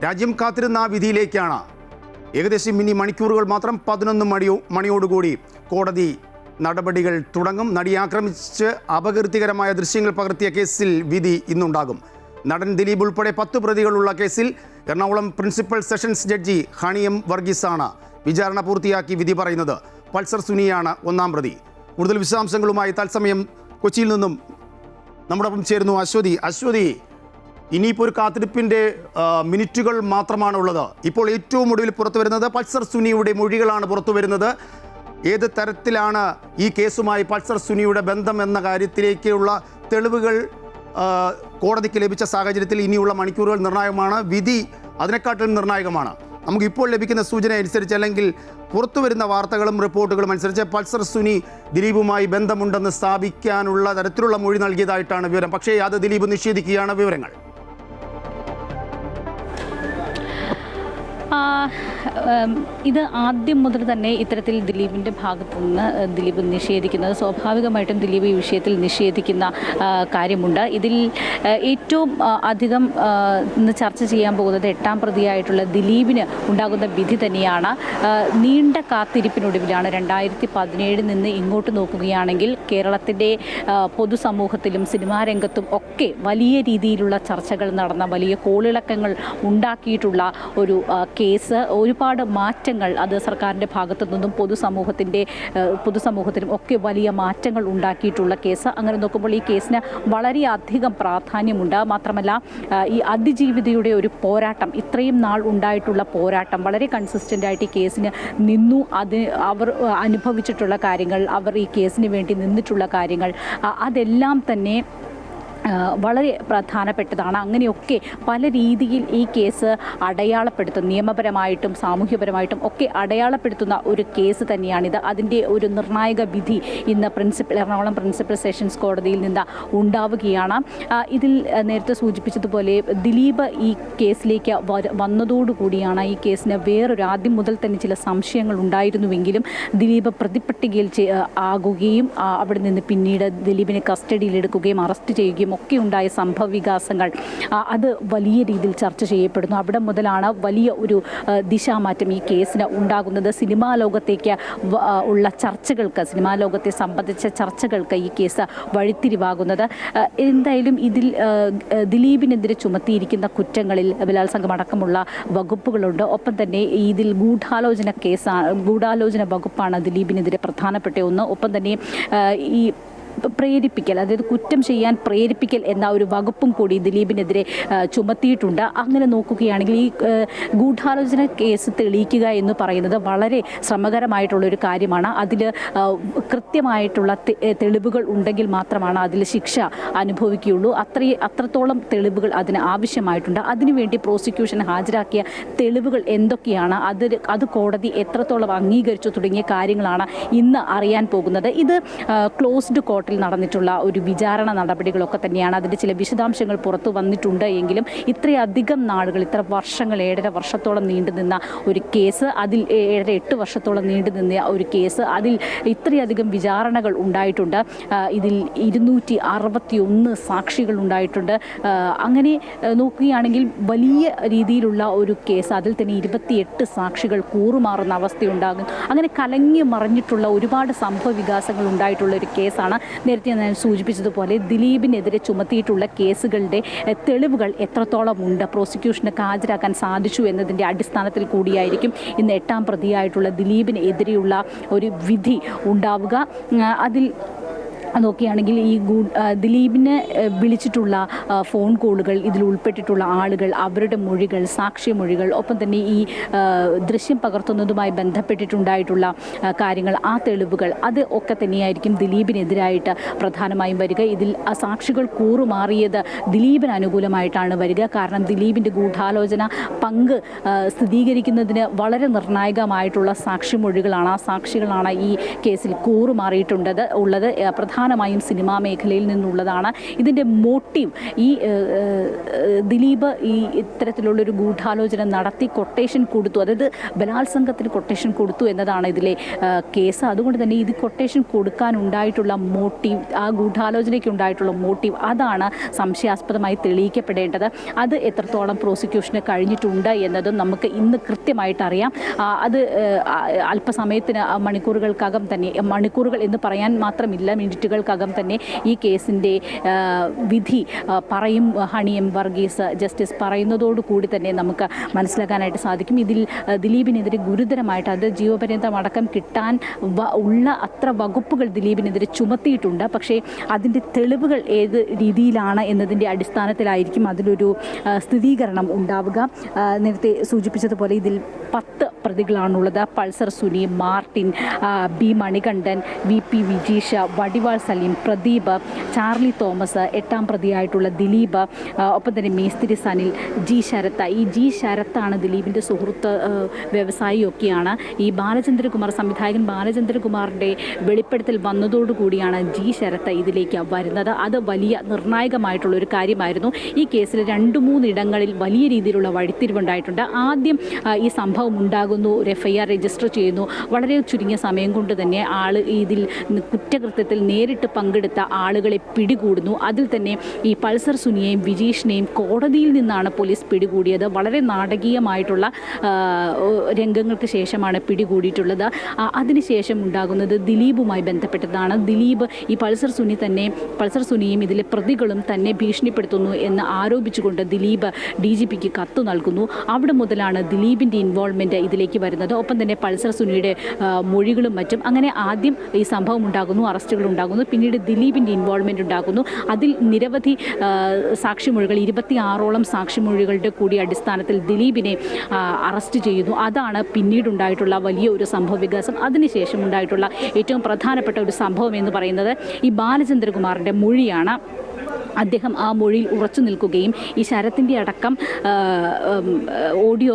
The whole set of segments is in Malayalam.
രാജ്യം കാത്തിരുന്ന ആ വിധിയിലേക്കാണ് ഏകദേശം ഇനി മണിക്കൂറുകൾ മാത്രം 11 മണിയോടുകൂടി കോടതി നടപടികൾ തുടങ്ങും. നടിയെ ആക്രമിച്ച് അപകീർത്തികരമായ ദൃശ്യങ്ങൾ പകർത്തിയ കേസിൽ വിധി ഇന്നുണ്ടാകും. നടൻ ദിലീപ് ഉൾപ്പെടെ 10 പ്രതികളുള്ള കേസിൽ Ernakulam principal sessions judge Honey M വർഗീസാണ് വിചാരണ പൂർത്തിയാക്കി വിധി പറയുന്നത്. പൾസർ സുനിയാണ് 1ാം പ്രതി. കൂടുതൽ വിശദാംശങ്ങളുമായി തത്സമയം കൊച്ചിയിൽ നിന്നും നമ്മോടൊപ്പം ചേരുന്നു അശ്വതി. ഇനിയിപ്പോൾ ഒരു കാത്തിരിപ്പിൻ്റെ മിനിറ്റുകൾ മാത്രമാണുള്ളത്. ഇപ്പോൾ ഏറ്റവും ഒടുവിൽ പുറത്തു വരുന്നത് പൾസർ സുനിയുടെ മൊഴികളാണ് പുറത്തു വരുന്നത്. ഏത് തരത്തിലാണ് ഈ കേസുമായി പൾസർ സുനിയുടെ ബന്ധം എന്ന കാര്യത്തിലേക്കുള്ള തെളിവുകൾ കോടതിക്ക് ലഭിച്ച സാഹചര്യത്തിൽ ഇനിയുള്ള മണിക്കൂറുകൾ നിർണായകമാണ്. വിധി അതിനെക്കാട്ടിലും നിർണായകമാണ്. നമുക്കിപ്പോൾ ലഭിക്കുന്ന സൂചന അനുസരിച്ച്, അല്ലെങ്കിൽ പുറത്തു വരുന്ന വാർത്തകളും റിപ്പോർട്ടുകളും അനുസരിച്ച് പൾസർ സുനി ദിലീപുമായി ബന്ധമുണ്ടെന്ന് സ്ഥാപിക്കാനുള്ള തരത്തിലുള്ള മൊഴി നൽകിയതായിട്ടാണ് വിവരം. പക്ഷേ അത് ദിലീപ് നിഷേധിക്കുകയാണ്. വിവരങ്ങൾ ഇത് ആദ്യം മുതൽ തന്നെ ഇത്തരത്തിൽ ദിലീപിൻ്റെ ഭാഗത്തു നിന്ന് ദിലീപ് നിഷേധിക്കുന്നത്, സ്വാഭാവികമായിട്ടും ദിലീപ് ഈ വിഷയത്തിൽ നിഷേധിക്കുന്ന കാര്യമുണ്ട്. ഇതിൽ ഏറ്റവും അധികം ഇന്ന് ചർച്ച ചെയ്യാൻ പോകുന്നത് 8ാം പ്രതിയായിട്ടുള്ള ദിലീപിന് ഉണ്ടാകുന്ന വിധി തന്നെയാണ്. നീണ്ട കാത്തിരിപ്പിനൊടുവിലാണ് 2017 നിന്ന് ഇങ്ങോട്ട് നോക്കുകയാണെങ്കിൽ കേരളത്തിൻ്റെ പൊതുസമൂഹത്തിലും സിനിമാ രംഗത്തും ഒക്കെ വലിയ രീതിയിലുള്ള ചർച്ചകൾ നടന്ന, വലിയ കോളിളക്കങ്ങൾ ഉണ്ടാക്കിയിട്ടുള്ള ഒരു കേസ്. ഒരുപാട് മാറ്റങ്ങൾ അത് സർക്കാരിൻ്റെ ഭാഗത്തു നിന്നും പൊതുസമൂഹത്തിനും ഒക്കെ വലിയ മാറ്റങ്ങൾ ഉണ്ടാക്കിയിട്ടുള്ള കേസ്. അങ്ങനെ നോക്കുമ്പോൾ ഈ കേസിന് വളരെയധികം പ്രാധാന്യമുണ്ട്. മാത്രമല്ല ഈ അതിജീവിതയുടെ ഒരു പോരാട്ടം, ഇത്രയും നാൾ ഉണ്ടായിട്ടുള്ള പോരാട്ടം വളരെ കൺസിസ്റ്റൻ്റ് ആയിട്ട് ഈ കേസിന് നിന്നു. അവർ അനുഭവിച്ചിട്ടുള്ള കാര്യങ്ങൾ, അവർ ഈ കേസിന് വേണ്ടി നിന്നിട്ടുള്ള കാര്യങ്ങൾ, അതെല്ലാം തന്നെ വളരെ പ്രധാനപ്പെട്ടതാണ്. അങ്ങനെയൊക്കെ പല രീതിയിൽ ഈ കേസ് അടയാളപ്പെടുത്തും, നിയമപരമായിട്ടും സാമൂഹ്യപരമായിട്ടും ഒക്കെ അടയാളപ്പെടുത്തുന്ന ഒരു കേസ് തന്നെയാണിത്. അതിൻ്റെ ഒരു നിർണായക വിധി ഇന്ന് എറണാകുളം പ്രിൻസിപ്പൽ സെഷൻസ് കോടതിയിൽ നിന്ന് ഉണ്ടാവുകയാണ്. ഇതിൽ നേരത്തെ സൂചിപ്പിച്ചതുപോലെ ദിലീപ് ഈ കേസിലേക്ക് വന്നതോടുകൂടിയാണ് ഈ കേസിന് ആദ്യം മുതൽ തന്നെ ചില സംശയങ്ങൾ ഉണ്ടായിരുന്നുവെങ്കിലും ദിലീപ് പ്രതിപ്പട്ടികയിൽ ആകുകയും അവിടെ നിന്ന് പിന്നീട് ദിലീപിനെ കസ്റ്റഡിയിലെടുക്കുകയും അറസ്റ്റ് ചെയ്യുകയും ഒക്കെ ഉണ്ടായ സംഭവ വികാസങ്ങൾ അത് വലിയ രീതിയിൽ ചർച്ച ചെയ്യപ്പെടുന്നു. അവിടെ മുതലാണ് വലിയ ഒരു ദിശാമാറ്റം ഈ കേസിന് ഉണ്ടാകുന്നത്. സിനിമാ ലോകത്തേക്ക് ഉള്ള ചർച്ചകൾക്ക്, സിനിമാ ലോകത്തെ സംബന്ധിച്ച ചർച്ചകൾക്ക് ഈ കേസ് വഴിത്തിരിവാകുന്നത്. എന്തായാലും ഇതിൽ ദിലീപിനെതിരെ ചുമത്തിയിരിക്കുന്ന കുറ്റങ്ങളിൽ ബലാത്സംഗം അടക്കമുള്ള വകുപ്പുകളുണ്ട്. ഒപ്പം തന്നെ ഇതിൽ ഗൂഢാലോചന വകുപ്പാണ് ദിലീപിനെതിരെ പ്രധാനപ്പെട്ട ഒന്ന്. ഒപ്പം തന്നെ ഈ പ്രേരിപ്പിക്കൽ, അതായത് കുറ്റം ചെയ്യാൻ പ്രേരിപ്പിക്കൽ എന്ന ഒരു വകുപ്പും കൂടി ദിലീപിനെതിരെ ചുമത്തിയിട്ടുണ്ട്. അങ്ങനെ നോക്കുകയാണെങ്കിൽ ഈ ഗൂഢാലോചന കേസ് തെളിയിക്കുക എന്ന് പറയുന്നത് വളരെ ശ്രമകരമായിട്ടുള്ളൊരു കാര്യമാണ്. അതിൽ കൃത്യമായിട്ടുള്ള തെളിവുകൾ ഉണ്ടെങ്കിൽ മാത്രമാണ് അതിൽ ശിക്ഷ അനുഭവിക്കുകയുള്ളൂ. അത്രത്തോളം തെളിവുകൾ അതിന് ആവശ്യമായിട്ടുണ്ട്. അതിനുവേണ്ടി പ്രോസിക്യൂഷൻ ഹാജരാക്കിയ തെളിവുകൾ എന്തൊക്കെയാണ്, അത് കോടതി എത്രത്തോളം അംഗീകരിച്ചു തുടങ്ങിയ കാര്യങ്ങളാണ് ഇന്ന് അറിയാൻ പോകുന്നത്. ഇത് ക്ലോസ്ഡ് കോർട്ടിൽ നടന്നിട്ടുള്ള ഒരു വിചാരണ നടപടികളൊക്കെ തന്നെയാണ്. അതിൻ്റെ ചില വിശദാംശങ്ങൾ പുറത്തു വന്നിട്ടുണ്ട് എങ്കിലും ഇത്രയധികം നാളുകൾ, ഇത്ര വർഷങ്ങൾ, 7.5 വർഷത്തോളം നീണ്ടുനിന്ന ഒരു കേസ്, അതിൽ 7-8 വർഷത്തോളം നീണ്ടുനിന്ന ഒരു കേസ്, അതിൽ ഇത്രയധികം വിചാരണകൾ ഉണ്ടായിട്ടുണ്ട്. ഇതിൽ 261 സാക്ഷികൾ ഉണ്ടായിട്ടുണ്ട്. അങ്ങനെ നോക്കുകയാണെങ്കിൽ വലിയ രീതിയിലുള്ള ഒരു കേസ്. അതിൽ തന്നെ 28 സാക്ഷികൾ കൂറുമാറുന്ന അവസ്ഥയുണ്ടാകും. അങ്ങനെ കലങ്ങി മറിഞ്ഞിട്ടുള്ള ഒരുപാട് സംഭവ വികാസങ്ങൾ ഉണ്ടായിട്ടുള്ള ഒരു കേസാണ്. നേരത്തെ ഞാൻ സൂചിപ്പിച്ചതുപോലെ ദിലീപിനെതിരെ ചുമത്തിയിട്ടുള്ള കേസുകളുടെ തെളിവുകൾ എത്രത്തോളം ഉണ്ട്, പ്രോസിക്യൂഷന് ഹാജരാക്കാൻ സാധിച്ചു എന്നതിൻ്റെ അടിസ്ഥാനത്തിൽ കൂടിയായിരിക്കും ഇന്ന് 8ാം പ്രതിയായിട്ടുള്ള ദിലീപിനെതിരെയുള്ള ഒരു വിധി ഉണ്ടാവുക. അതിൽ നോക്കുകയാണെങ്കിൽ ഈ ദിലീപിനെ വിളിച്ചിട്ടുള്ള ഫോൺ കോളുകൾ, ഇതിൽ ഉൾപ്പെട്ടിട്ടുള്ള ആളുകൾ, അവരുടെ മൊഴികൾ, സാക്ഷ്യമൊഴികൾ, ഒപ്പം തന്നെ ഈ ദൃശ്യം പകർത്തുന്നതുമായി ബന്ധപ്പെട്ടിട്ടുണ്ടായിട്ടുള്ള കാര്യങ്ങൾ, ആ തെളിവുകൾ, അത് ഒക്കെ തന്നെയായിരിക്കും ദിലീപിനെതിരായിട്ട് പ്രധാനമായും വരിക. ഇതിൽ ആ സാക്ഷികൾ കൂറുമാറിയത് ദിലീപിന് അനുകൂലമായിട്ടാണ് വരിക. കാരണം ദിലീപിൻ്റെ ഗൂഢാലോചന പങ്ക് സ്ഥിരീകരിക്കുന്നതിന് വളരെ നിർണായകമായിട്ടുള്ള സാക്ഷിമൊഴികളാണ്, ആ സാക്ഷികളാണ് ഈ കേസിൽ കൂറുമാറിയിട്ടുള്ളത്. പ്രധാനമായും സിനിമാ മേഖലയിൽ നിന്നുള്ളതാണ്. ഇതിൻ്റെ മോട്ടീവ് ഈ ദിലീപ് ഈ ഇത്തരത്തിലുള്ളൊരു ഗൂഢാലോചന നടത്തി കൊട്ടേഷൻ കൊടുത്തു, അതായത് ബലാത്സംഗത്തിന് കൊട്ടേഷൻ കൊടുത്തു എന്നതാണ് ഇതിലെ കേസ്. അതുകൊണ്ട് തന്നെ ഇത് കൊട്ടേഷൻ കൊടുക്കാനുണ്ടായിട്ടുള്ള മോട്ടീവ്, ആ ഗൂഢാലോചനയ്ക്ക് ഉണ്ടായിട്ടുള്ള മോട്ടീവ്, അതാണ് സംശയാസ്പദമായി തെളിയിക്കപ്പെടേണ്ടത്. അത് എത്രത്തോളം പ്രോസിക്യൂഷന് കഴിഞ്ഞിട്ടുണ്ട് എന്നതും നമുക്ക് ഇന്ന് കൃത്യമായിട്ട് അറിയാം. അത് അല്പസമയത്തിന് മണിക്കൂറുകൾക്കകം തന്നെ, മണിക്കൂറുകൾ എന്ന് പറയാൻ മാത്രമില്ല, മിനിറ്റുകൾക്കകം തന്നെ ഈ കേസിൻ്റെ വിധി പറയും. ഹണി എം വർഗീസ് ജസ്റ്റിസ് പറയുന്നതോടുകൂടി തന്നെ നമുക്ക് മനസ്സിലാക്കാനായിട്ട് സാധിക്കും. ഇതിൽ ദിലീപിനെതിരെ ഗുരുതരമായിട്ട്, അത് ജീവപര്യന്തം അടക്കം കിട്ടാൻ ഉള്ള അത്ര വകുപ്പുകൾ ദിലീപിനെതിരെ ചുമത്തിയിട്ടുണ്ട്. പക്ഷേ അതിൻ്റെ തെളിവുകൾ ഏത് രീതിയിലാണ് എന്നതിൻ്റെ അടിസ്ഥാനത്തിലായിരിക്കും അതിലൊരു സ്ഥിരീകരണം ഉണ്ടാവുക. നേരത്തെ സൂചിപ്പിച്ചതുപോലെ ഇതിൽ 10 പ്രതികളാണുള്ളത്. Pulsar Suni, Martin, B Manikandan, VP Vijeesh, Vadival Saleem, Pradeep, Charlie Thomas, 8ാം പ്രതിയായിട്ടുള്ള ദിലീപ്, ഒപ്പം തന്നെ മേസ്തിരി സനിൽ, ജി ശരത്ത്. ഈ ജി ശരത്താണ് ദിലീപിൻ്റെ സുഹൃത്ത്, വ്യവസായിയൊക്കെയാണ്. ഈ ബാലചന്ദ്രകുമാർ, സംവിധായകൻ ബാലചന്ദ്രകുമാറിൻ്റെ വെളിപ്പെടുത്തൽ വന്നതോടുകൂടിയാണ് ജി ശരത്ത് ഇതിലേക്ക് വരുന്നത്. അത് വലിയ നിർണായകമായിട്ടുള്ളൊരു കാര്യമായിരുന്നു. ഈ കേസിൽ 2-3 ഇടങ്ങളിൽ വലിയ രീതിയിലുള്ള വഴിത്തിരിവുണ്ടായിട്ടുണ്ട്. ആദ്യം ഈ സംഭവം ഉണ്ടാകുന്നു, ഒരു FIR രജിസ്റ്റർ ചെയ്യുന്നു. വളരെ ചുരുങ്ങിയ സമയം കൊണ്ട് തന്നെ ഇതിൽ കുറ്റകൃത്യത്തിൽ നേരിട്ട് പങ്കെടുത്ത ആളുകളെ പിടികൂടുന്നു. അതിൽ തന്നെ ഈ പൾസർ സുനിയെയും വിജീഷിനെയും കോടതിയിൽ നിന്നാണ് പോലീസ് പിടികൂടിയത്. വളരെ നാടകീയമായിട്ടുള്ള രംഗങ്ങൾക്ക് ശേഷമാണ് പിടികൂടിയിട്ടുള്ളത്. അതിനുശേഷം ഉണ്ടാകുന്നത് ദിലീപുമായി ബന്ധപ്പെട്ടതാണ്. ദിലീപ് ഈ പൾസർ സുനിയും ഇതിലെ പ്രതികളും തന്നെ ഭീഷണിപ്പെടുത്തുന്നു എന്ന് ആരോപിച്ചുകൊണ്ട് ദിലീപ് DGPക്ക് കത്ത് നൽകുന്നു. അവിടെ മുതലാണ് ദിലീപിൻ്റെ ഇൻവോൾവ്മെൻറ്റ് ഇതിലേക്ക് വരുന്നത്. ഒപ്പം തന്നെ പൾസർ സുനിയുടെ മൊഴികളും മറ്റും. അങ്ങനെ ആദ്യം ഈ സംഭവം ഉണ്ടാകുന്നു, അറസ്റ്റുകൾ ഉണ്ടാകുന്നു, പിന്നീട് ദിലീപിൻ്റെ ഇൻവോൾവ്മെൻറ്റ് ഉണ്ടാകുന്നു. അതിൽ നിരവധി സാക്ഷിമൊഴികൾ, 26ഓളം സാക്ഷിമൊഴികളുടെ കൂടി അടിസ്ഥാനത്തിൽ ദിലീപിനെ അറസ്റ്റ് ചെയ്യുന്നു. അതാണ് പിന്നീടുണ്ടായിട്ടുള്ള വലിയ ഒരു സംഭവ വികാസം. അതിനുശേഷം ഉണ്ടായിട്ടുള്ള ഏറ്റവും പ്രധാനപ്പെട്ട ഒരു സംഭവം എന്ന് പറയുന്നത് ഈ ബാലചന്ദ്രകുമാറിൻ്റെ മൊഴിയാണ്. അദ്ദേഹം ആ മൊഴിയിൽ ഉറച്ചു നിൽക്കുകയും ഈ ശരത്തിൻ്റെ അടക്കം ഓഡിയോ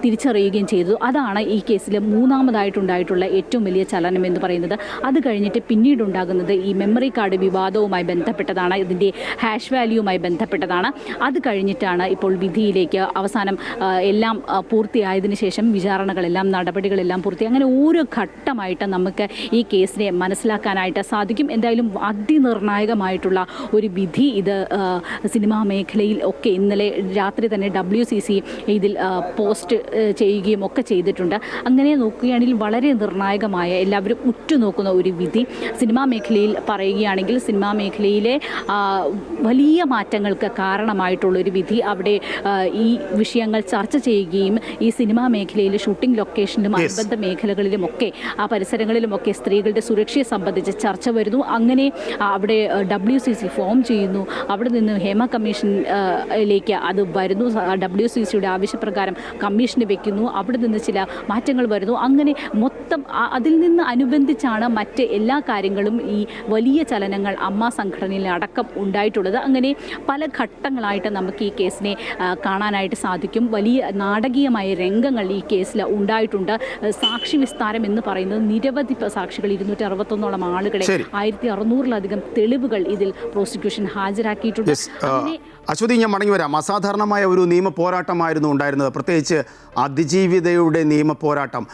തിരിച്ചറിയുകയും ചെയ്തു. അതാണ് ഈ കേസിൽ മൂന്നാമതായിട്ടുണ്ടായിട്ടുള്ള ഏറ്റവും വലിയ ചലനം എന്ന് പറയുന്നത്. അത് കഴിഞ്ഞിട്ട് പിന്നീടുണ്ടാകുന്നത് ഈ മെമ്മറി കാർഡ് വിവാദവുമായി ബന്ധപ്പെട്ടതാണ്, ഇതിൻ്റെ ഹാഷ് വാല്യൂവുമായി ബന്ധപ്പെട്ടതാണ്. അത് കഴിഞ്ഞിട്ടാണ് ഇപ്പോൾ വിധിയിലേക്ക് അവസാനം എല്ലാം പൂർത്തിയായതിനു ശേഷം വിചാരണകളെല്ലാം, നടപടികളെല്ലാം പൂർത്തി. അങ്ങനെ ഓരോ ഘട്ടമായിട്ട് നമുക്ക് ഈ കേസിനെ മനസ്സിലാക്കാനായിട്ട് സാധിക്കും. എന്തായാലും അതിനിർണായകമായിട്ടുള്ള ഒരു വിധി ഇത് സിനിമാ മേഖലയിൽ ഒക്കെ ഇന്നലെ രാത്രി തന്നെ WCC ഇതിൽ പോസ്റ്റ് ചെയ്യുകയും ഒക്കെ ചെയ്തിട്ടുണ്ട്. അങ്ങനെ നോക്കുകയാണെങ്കിൽ വളരെ നിർണായകമായ, എല്ലാവരും ഉറ്റുനോക്കുന്ന ഒരു വിധി. സിനിമാ മേഖലയിൽ പറയുകയാണെങ്കിൽ സിനിമാ മേഖലയിലെ വലിയ മാറ്റങ്ങൾക്ക് കാരണമായിട്ടുള്ളൊരു വിധി. അവിടെ ഈ വിഷയങ്ങൾ ചർച്ച ചെയ്യുകയും ഈ സിനിമാ മേഖലയിൽ ഷൂട്ടിംഗ് ലൊക്കേഷനിലും അനുബന്ധ മേഖലകളിലുമൊക്കെ ആ പരിസരങ്ങളിലുമൊക്കെ സ്ത്രീകളുടെ സുരക്ഷയെ സംബന്ധിച്ച് ചർച്ച വരുന്നു. അങ്ങനെ അവിടെ WCC ഫോം ചെയ്യുന്നു. അവിടെ നിന്ന് ഹേമ കമ്മീഷനിലേക്ക് അത് വരുന്നു. WCCയുടെ ആവശ്യപ്രകാരം കമ്മീഷന് വെക്കുന്നു. അവിടെ നിന്ന് ചില മാറ്റങ്ങൾ വരുന്നു. അങ്ങനെ മൊത്തം അതിൽ നിന്ന് അനുബന്ധിച്ചാണ് മറ്റ് എല്ലാ കാര്യങ്ങളും, ഈ വലിയ ചലനങ്ങൾ അമ്മ സംഘടനയിൽ അടക്കം ഉണ്ടായിട്ടുള്ളത്. അങ്ങനെ പല ഘട്ടങ്ങളായിട്ട് നമുക്ക് ഈ കേസിനെ കാണാനായിട്ട് സാധിക്കും. വലിയ നാടകീയമായ രംഗങ്ങൾ ഈ കേസിൽ ഉണ്ടായിട്ടുണ്ട്. സാക്ഷി വിസ്താരം എന്ന് പറയുന്നത് നിരവധി സാക്ഷികൾ, 261ഓളം ആളുകളെ, 1600-ലധികം തെളിവുകൾ ഇതിൽ പ്രോസിക്യൂഷൻ ഹാജരാക്കിയിട്ടുണ്ട്. അശ്വതി, ഞാൻ മടങ്ങി വരാം. അസാധാരണമായ ഒരു നിയമ പോരാട്ടമായിരുന്നു ഉണ്ടായിരുന്നത്, പ്രത്യേകിച്ച് അതിജീവിതയുടെ നിയമ പോരാട്ടം.